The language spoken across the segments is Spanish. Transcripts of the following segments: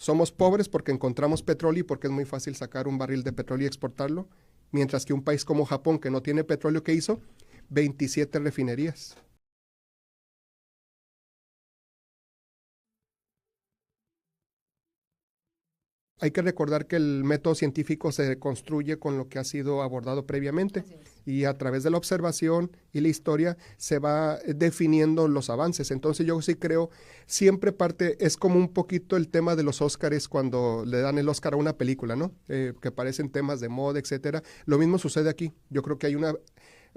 Somos pobres porque encontramos petróleo y porque es muy fácil sacar un barril de petróleo y exportarlo, mientras que un país como Japón, que no tiene petróleo, ¿qué hizo? 27 refinerías. Hay que recordar que el método científico se construye con lo que ha sido abordado previamente y a través de la observación y la historia se va definiendo los avances. Entonces yo sí creo, siempre es como un poquito el tema de los Óscares cuando le dan el Óscar a una película, ¿no? Que parecen temas de moda, etcétera. Lo mismo sucede aquí. Yo creo que hay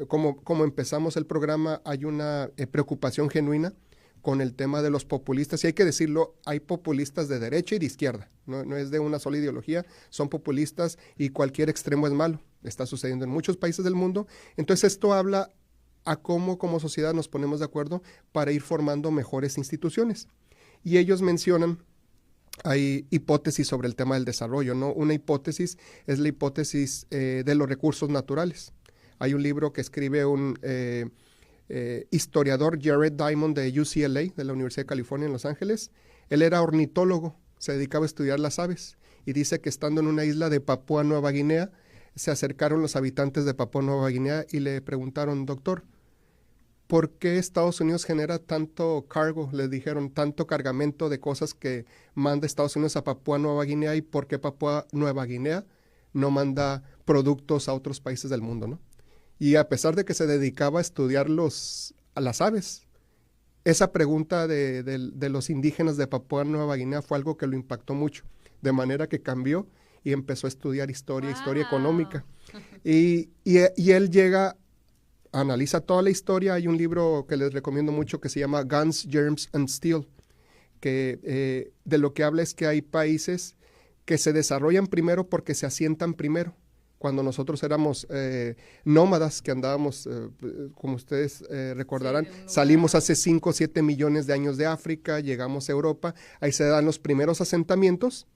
como empezamos el programa, hay una preocupación genuina con el tema de los populistas, y hay que decirlo, hay populistas de derecha y de izquierda, no es de una sola ideología, son populistas y cualquier extremo es malo, está sucediendo en muchos países del mundo. Entonces esto habla a cómo como sociedad nos ponemos de acuerdo para ir formando mejores instituciones, y ellos mencionan, hay hipótesis sobre el tema del desarrollo, ¿no? Una hipótesis es la hipótesis de los recursos naturales. Hay un libro que escribe un historiador, Jared Diamond, de UCLA, de la Universidad de California en Los Ángeles. Él era ornitólogo, se dedicaba a estudiar las aves, y dice que estando en una isla de Papúa Nueva Guinea, se acercaron los habitantes de Papúa Nueva Guinea y le preguntaron: doctor, ¿por qué Estados Unidos genera tanto cargo? Les dijeron, tanto cargamento de cosas que manda Estados Unidos a Papúa Nueva Guinea, y por qué Papúa Nueva Guinea no manda productos a otros países del mundo, ¿no? Y a pesar de que se dedicaba a estudiar a las aves, esa pregunta de los indígenas de Papúa Nueva Guinea fue algo que lo impactó mucho, de manera que cambió y empezó a estudiar historia económica. Y él analiza toda la historia. Hay un libro que les recomiendo mucho que se llama Guns, Germs and Steel, que de lo que habla es que hay países que se desarrollan primero porque se asientan primero. Cuando nosotros éramos nómadas, que andábamos, como ustedes recordarán, salimos hace 5 o 7 millones de años de África, llegamos a Europa, ahí se dan los primeros asentamientos,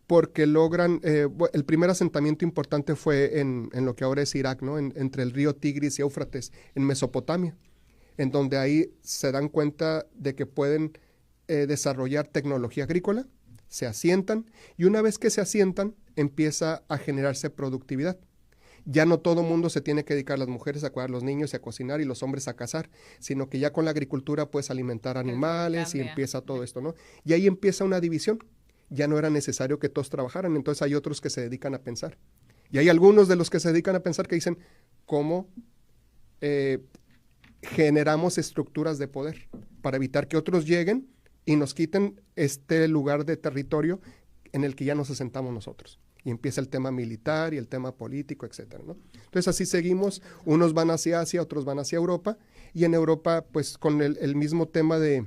porque logran, el primer asentamiento importante fue en lo que ahora es Irak, ¿no? Entre el río Tigris y Éufrates, en Mesopotamia, en donde ahí se dan cuenta de que pueden desarrollar tecnología agrícola, se asientan, y una vez que se asientan, empieza a generarse productividad. Ya no todo mundo se tiene que dedicar, las mujeres a cuidar a los niños y a cocinar, y los hombres a cazar, sino que ya con la agricultura puedes alimentar animales y empieza todo esto, ¿no? Y ahí empieza una división. Ya no era necesario que todos trabajaran, entonces hay otros que se dedican a pensar. Y hay algunos de los que se dedican a pensar que dicen, ¿cómo generamos estructuras de poder para evitar que otros lleguen y nos quiten este lugar de territorio en el que ya nos asentamos nosotros? Y empieza el tema militar y el tema político, etcétera, ¿no? Entonces así seguimos, unos van hacia Asia, otros van hacia Europa, y en Europa, pues con el mismo tema de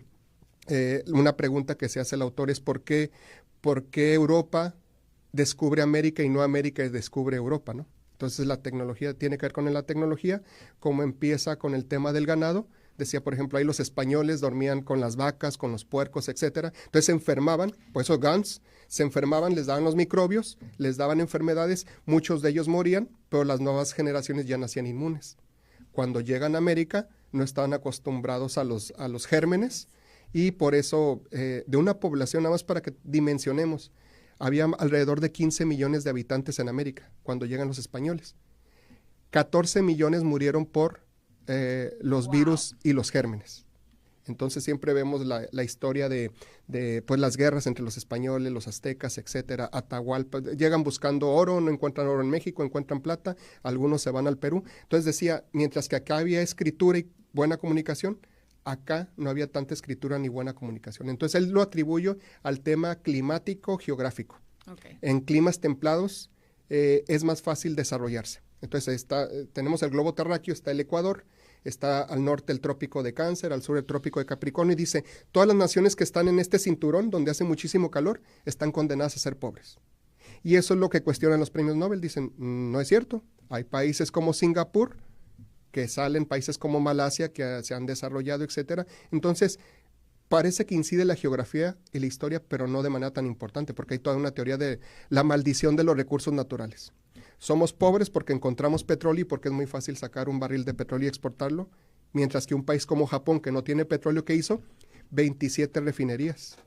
una pregunta que se hace el autor es ¿por qué Europa descubre América y no América descubre Europa, ¿no? Entonces la tecnología tiene que ver con la tecnología, como empieza con el tema del ganado. Decía, por ejemplo, ahí los españoles dormían con las vacas, con los puercos, etcétera. Entonces se enfermaban, por eso Gans, se enfermaban, les daban los microbios, les daban enfermedades, muchos de ellos morían, pero las nuevas generaciones ya nacían inmunes. Cuando llegan a América, no estaban acostumbrados a los gérmenes, y por eso, de una población, nada más para que dimensionemos, había alrededor de 15 millones de habitantes en América cuando llegan los españoles. 14 millones murieron por los virus y los gérmenes. Entonces siempre vemos la historia de pues, las guerras entre los españoles, los aztecas, etcétera, Atahualpa. Llegan buscando oro, no encuentran oro en México, encuentran plata, algunos se van al Perú. Entonces decía, mientras que acá había escritura y buena comunicación, acá no había tanta escritura ni buena comunicación. Entonces él lo atribuye al tema climático geográfico. Okay. En climas templados es más fácil desarrollarse. Entonces tenemos el globo terráqueo, está el Ecuador, está al norte el trópico de Cáncer, al sur el trópico de Capricornio, y dice, todas las naciones que están en este cinturón donde hace muchísimo calor están condenadas a ser pobres. Y eso es lo que cuestionan los premios Nobel, dicen, no es cierto, hay países como Singapur, que salen, países como Malasia, que se han desarrollado, etcétera. Entonces, parece que incide la geografía y la historia, pero no de manera tan importante, porque hay toda una teoría de la maldición de los recursos naturales. Somos pobres porque encontramos petróleo y porque es muy fácil sacar un barril de petróleo y exportarlo, mientras que un país como Japón, que no tiene petróleo, ¿qué hizo? 27 refinerías.